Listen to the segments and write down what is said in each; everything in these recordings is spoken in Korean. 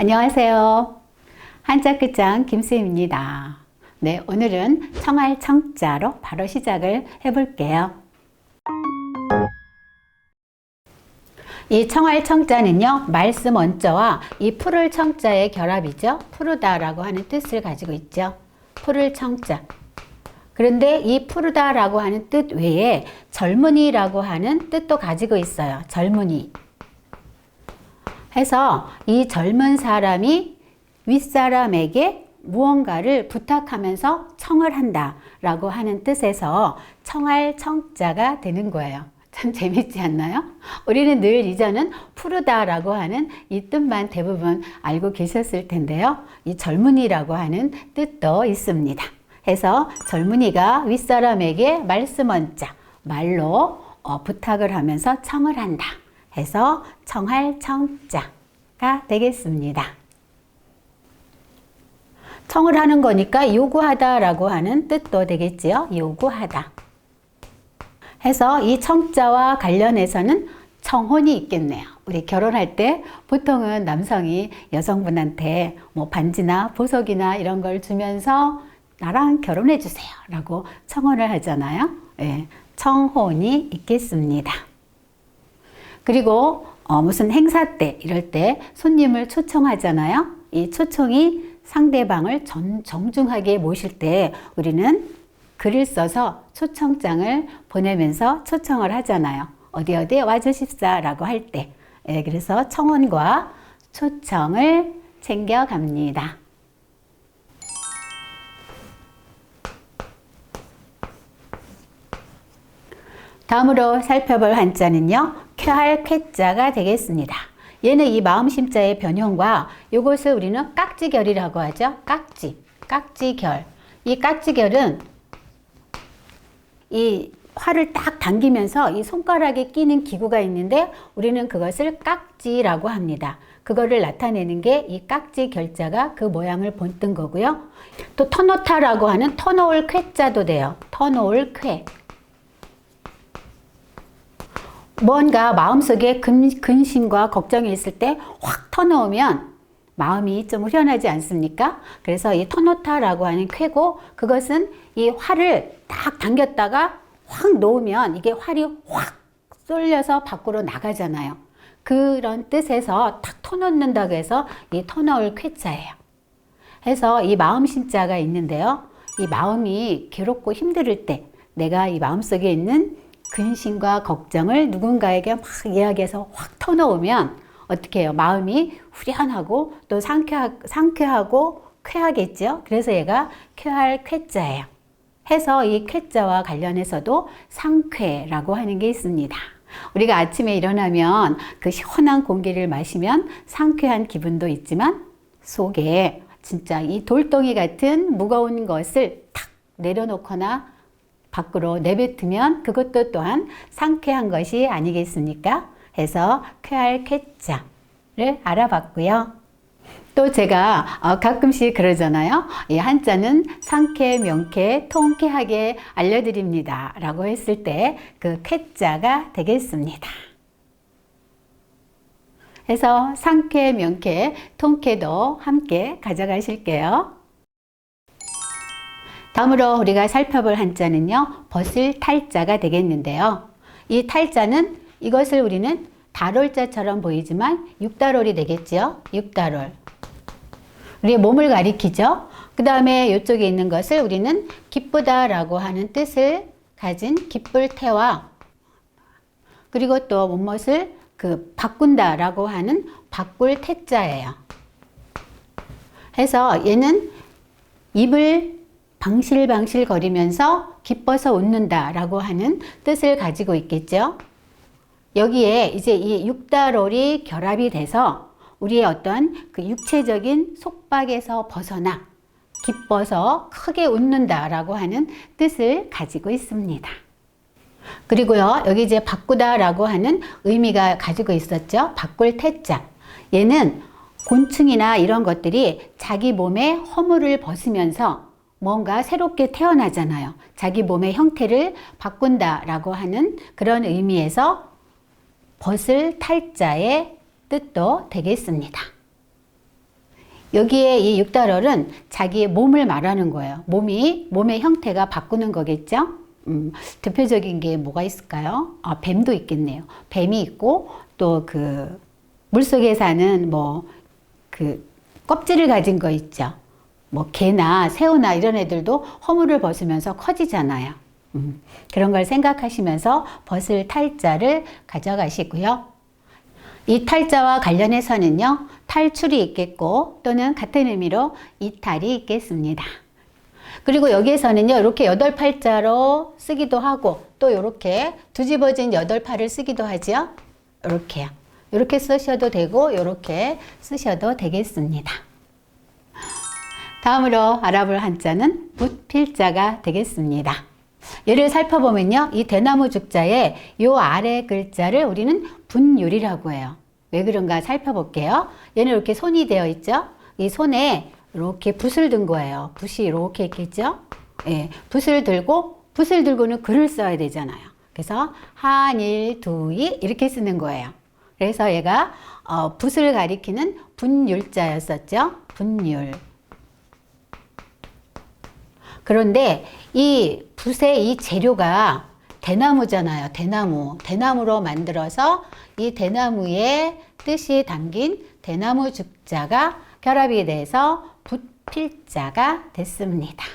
안녕하세요. 한자 끝장 김수희입니다. 네, 오늘은 청할 청자로 바로 시작을 해볼게요. 이 청할 청자는요, 말씀 원자와 이 풀을 청자의 결합이죠. 푸르다라고 하는 뜻을 가지고 있죠. 풀을 청자. 그런데 이 푸르다라고 하는 뜻 외에 젊은이라고 하는 뜻도 가지고 있어요. 젊은이. 해서 이 젊은 사람이 윗사람에게 무언가를 부탁하면서 청을 한다 라고 하는 뜻에서 청할 청자가 되는 거예요. 참 재밌지 않나요? 우리는 늘 이전은 푸르다 라고 하는 이 뜻만 대부분 알고 계셨을 텐데요. 이 젊은이라고 하는 뜻도 있습니다. 해서 젊은이가 윗사람에게 말씀원자, 말로 부탁을 하면서 청을 한다 해서 청할 청자가 되겠습니다. 청을 하는 거니까 요구하다 라고 하는 뜻도 되겠지요. 요구하다. 해서 이 청자와 관련해서는 청혼이 있겠네요. 우리 결혼할 때 보통은 남성이 여성분한테 뭐 반지나 보석이나 이런 걸 주면서 나랑 결혼해 주세요 라고 청혼을 하잖아요. 네, 청혼이 있겠습니다. 그리고 무슨 행사 때 이럴 때 손님을 초청하잖아요. 이 초청이 상대방을 정중하게 모실 때 우리는 글을 써서 초청장을 보내면서 초청을 하잖아요. 어디 와주십사 라고 할 때. 예, 그래서 청혼과 초청을 챙겨갑니다. 다음으로 살펴볼 한자는요, 쾌할 쾌자가 되겠습니다. 얘는 이 마음심자의 변형과 이것을 우리는 깍지결이라고 하죠. 깍지결. 이 깍지결은 이 활을 딱 당기면서 이 손가락에 끼는 기구가 있는데 우리는 그것을 깍지라고 합니다. 그거를 나타내는 게 이 깍지 결자가 그 모양을 본뜬 거고요. 또 터놓다라고 하는 터놓을 쾌자도 돼요. 터놓을 쾌. 뭔가 마음속에 근심과 걱정이 있을 때 확 터놓으면 마음이 좀 후련하지 않습니까? 그래서 이 터놓다라고 하는 쾌고 그것은 이 활을 딱 당겼다가 확 놓으면 이게 활이 확 쏠려서 밖으로 나가잖아요. 그런 뜻에서 탁 터놓는다고 해서 이 터놓을 쾌자예요. 해서 이 마음심자가 있는데요. 이 마음이 괴롭고 힘들 때 내가 이 마음속에 있는 근심과 걱정을 누군가에게 막 이야기해서 확 터놓으면 어떻게 해요? 마음이 후련하고 또 상쾌하고 쾌하겠죠? 그래서 얘가 쾌할 쾌자예요. 해서 이 쾌자와 관련해서도 상쾌라고 하는 게 있습니다. 우리가 아침에 일어나면 그 시원한 공기를 마시면 상쾌한 기분도 있지만 속에 진짜 이 돌덩이 같은 무거운 것을 탁 내려놓거나 밖으로 내뱉으면 그것도 또한 상쾌한 것이 아니겠습니까? 해서 쾌할 쾌자를 알아봤고요. 또 제가 가끔씩 그러잖아요. 이 한자는 상쾌, 명쾌, 통쾌하게 알려드립니다 라고 했을 때 그 쾌자가 되겠습니다. 해서 상쾌, 명쾌, 통쾌도 함께 가져가실게요. 다음으로 우리가 살펴볼 한자는요, 벗을 탈자가 되겠는데요. 이 탈자는 이것을 우리는 달월자처럼 보이지만 육달월이 되겠죠. 육달월. 우리의 몸을 가리키죠. 그 다음에 이쪽에 있는 것을 우리는 기쁘다라고 하는 뜻을 가진 기쁠 태와 그리고 또 무엇을 바꾼다라고 하는 바꿀 태자예요. 해서 얘는 입을 방실방실 거리면서 기뻐서 웃는다 라고 하는 뜻을 가지고 있겠죠. 여기에 이제 이 육달월이 결합이 돼서 우리의 어떤 그 육체적인 속박에서 벗어나 기뻐서 크게 웃는다 라고 하는 뜻을 가지고 있습니다. 그리고요, 여기 이제 바꾸다 라고 하는 의미가 가지고 있었죠. 바꿀 태자. 얘는 곤충이나 이런 것들이 자기 몸에 허물을 벗으면서 뭔가 새롭게 태어나잖아요. 자기 몸의 형태를 바꾼다라고 하는 그런 의미에서 벗을 탈자의 뜻도 되겠습니다. 여기에 이 육달월은 자기의 몸을 말하는 거예요. 몸의 형태가 바꾸는 거겠죠? 대표적인 게 뭐가 있을까요? 아, 뱀도 있겠네요. 뱀이 있고, 또 그, 물속에 사는 그 껍질을 가진 거 있죠. 개나 새우나 이런 애들도 허물을 벗으면서 커지잖아요. 그런 걸 생각하시면서 벗을 탈자를 가져가시고요. 이 탈자와 관련해서는요, 탈출이 있겠고, 또는 같은 의미로 이탈이 있겠습니다. 그리고 여기에서는요, 이렇게 8팔자로 쓰기도 하고, 또 이렇게 뒤집어진 8팔을 쓰기도 하죠. 이렇게요. 이렇게 쓰셔도 되고, 이렇게 쓰셔도 되겠습니다. 다음으로 알아볼 한자는 붓필자가 되겠습니다. 얘를 살펴보면요, 이 대나무 죽자의 요 아래 글자를 우리는 분율이라고 해요. 왜 그런가 살펴볼게요. 얘는 이렇게 손이 되어 있죠. 이 손에 이렇게 붓을 든 거예요. 붓이 이렇게 있겠죠. 예, 붓을 들고는 글을 써야 되잖아요. 그래서 한일 두이 이렇게 쓰는 거예요. 그래서 얘가 붓을 가리키는 분율자였었죠. 분율. 그런데 이 붓의 이 재료가 대나무잖아요. 대나무로 만들어서 이 대나무의 뜻이 담긴 대나무 죽자가 결합이 돼서 붓필자가 됐습니다.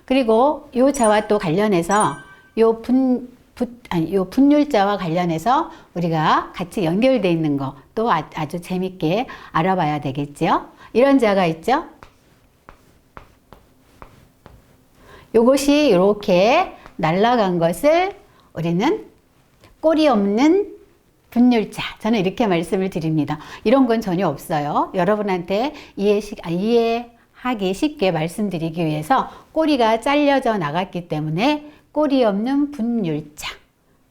그리고 요 자와 또 관련해서 요 분율자와 관련해서 우리가 같이 연결되어 있는 거 또 아주 재밌게 알아봐야 되겠죠. 이런 자가 있죠. 요것이 이렇게 날아간 것을 우리는 꼬리 없는 분율자. 저는 이렇게 말씀을 드립니다. 이런 건 전혀 없어요. 여러분한테 이해하기 쉽게 말씀드리기 위해서 꼬리가 잘려져 나갔기 때문에 꼬리 없는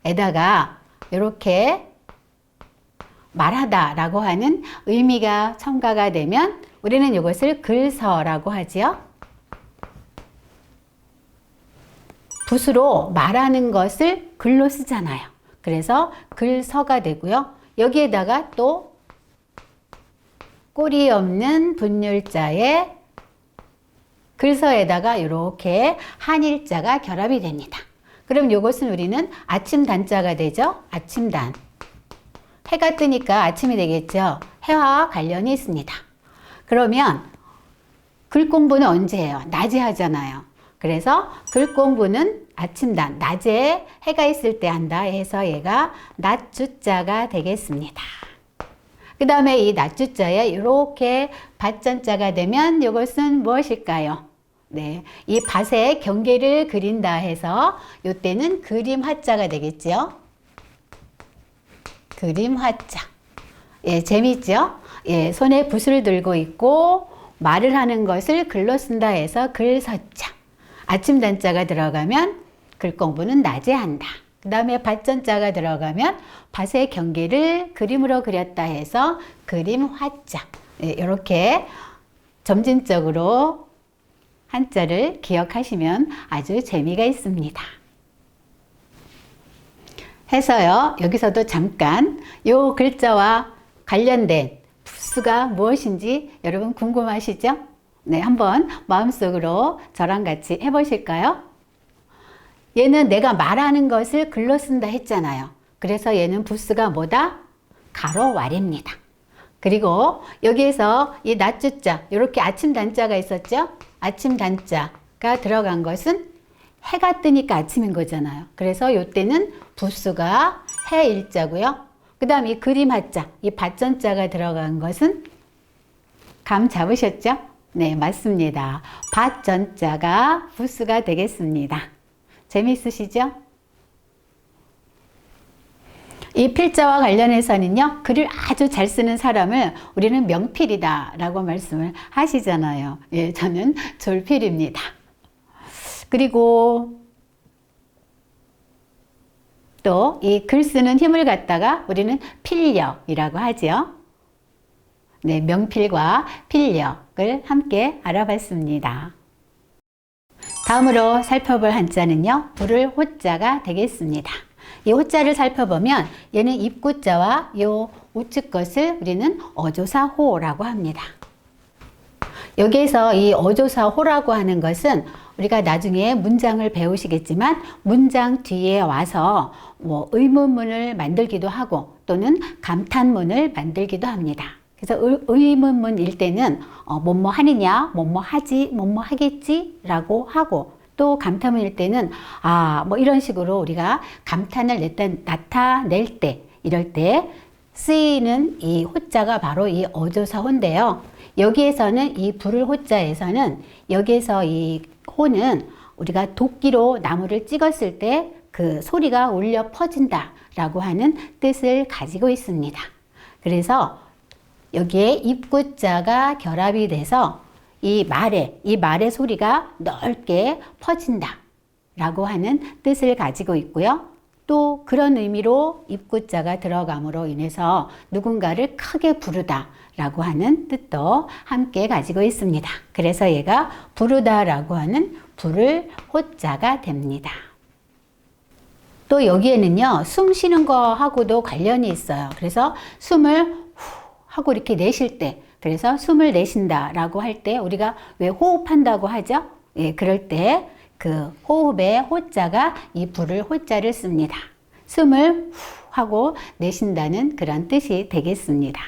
분율자에다가 이렇게 말하다 라고 하는 의미가 첨가가 되면 우리는 이것을 글서라고 하지요. 붓으로 말하는 것을 글로 쓰잖아요. 그래서 글서가 되고요. 여기에다가 또 꼬리 없는 분율자의 글서에다가 이렇게 한일자가 결합이 됩니다. 그럼 이것은 우리는 아침단자가 되죠. 아침단. 해가 뜨니까 아침이 되겠죠. 해와 관련이 있습니다. 그러면 글 공부는 언제 해요? 낮에 하잖아요. 그래서 글 공부는 아침단, 낮에 해가 있을 때 한다 해서 얘가 낮주자가 되겠습니다. 그 다음에 이 낮주자에 이렇게 밭전자가 되면 이것은 무엇일까요? 네, 이 밭의 경계를 그린다 해서 이때는 그림화자가 되겠죠. 그림화자. 예, 재밌죠? 예, 손에 붓을 들고 있고 말을 하는 것을 글로 쓴다 해서 글서자. 아침 단자가 들어가면 글 공부는 낮에 한다. 그 다음에 밭전자가 들어가면 밭의 경계를 그림으로 그렸다 해서 그림화자. 예, 이렇게 점진적으로 한자를 기억하시면 아주 재미가 있습니다. 해서요, 여기서도 잠깐 요 글자와 관련된 부수가 무엇인지 여러분 궁금하시죠? 네, 한번 마음속으로 저랑 같이 해보실까요? 얘는 내가 말하는 것을 글로 쓴다 했잖아요. 그래서 얘는 부수가 뭐다? 가로왈입니다. 그리고 여기에서 이 낮주자, 이렇게 아침 단자가 있었죠? 아침 단자가 들어간 것은 해가 뜨니까 아침인 거잖아요. 그래서 이때는 부수가 해일자고요. 그 다음 이 그림화자, 이 밭전자가 들어간 것은 감 잡으셨죠? 네, 맞습니다. 밭전자가 부수가 되겠습니다. 재미있으시죠? 이 필자와 관련해서는요, 글을 아주 잘 쓰는 사람을 우리는 명필이다 라고 말씀을 하시잖아요. 예, 저는 졸필입니다. 그리고 또 이 글 쓰는 힘을 갖다가 우리는 필력이라고 하죠. 네, 명필과 필력을 함께 알아봤습니다. 다음으로 살펴볼 한자는요, 부를 호자가 되겠습니다. 이 호자를 살펴보면 얘는 입구자와 요 우측 것을 우리는 어조사호라고 합니다. 여기에서 이 어조사 호라고 하는 것은 우리가 나중에 문장을 배우시겠지만 문장 뒤에 와서 뭐 의문문을 만들기도 하고 또는 감탄문을 만들기도 합니다. 그래서 의문문일 때는 뭐뭐 하느냐, 뭐뭐 하지, 뭐뭐 하겠지 라고 하고, 또 감탄문일 때는 뭐 이런 식으로 우리가 감탄을 나타낼 때, 이럴 때 쓰이는 이 호자가 바로 이 어조사 호인데요. 여기에서는 이 부를 호자에서는 여기에서 이 호는 우리가 도끼로 나무를 찍었을 때 그 소리가 울려 퍼진다 라고 하는 뜻을 가지고 있습니다. 그래서 여기에 입구자가 결합이 돼서 이 말의 소리가 넓게 퍼진다 라고 하는 뜻을 가지고 있고요. 또 그런 의미로 입구자가 들어감으로 인해서 누군가를 크게 부르다 라고 하는 뜻도 함께 가지고 있습니다. 그래서 얘가 부르다 라고 하는 부를 호자가 됩니다. 또 여기에는요, 숨 쉬는 거하고도 관련이 있어요. 그래서 숨을 후 하고 이렇게 내쉴 때, 그래서 숨을 내쉰다 라고 할 때 우리가 왜 호흡한다고 하죠? 예, 그럴 때 그 호흡의 호자가 이 부를 호자를 씁니다. 숨을 후 하고 내쉰다는 그런 뜻이 되겠습니다.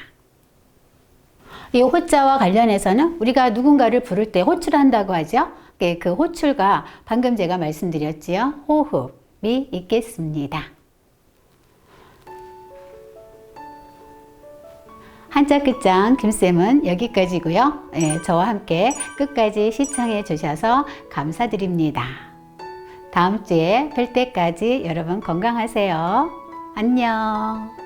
이 호자와 관련해서는 우리가 누군가를 부를 때 호출한다고 하죠. 그 호출과 방금 제가 말씀드렸지요. 호흡이 있겠습니다. 한자 끝장 김쌤은 여기까지고요. 저와 함께 끝까지 시청해 주셔서 감사드립니다. 다음 주에 뵐 때까지 여러분 건강하세요. 안녕.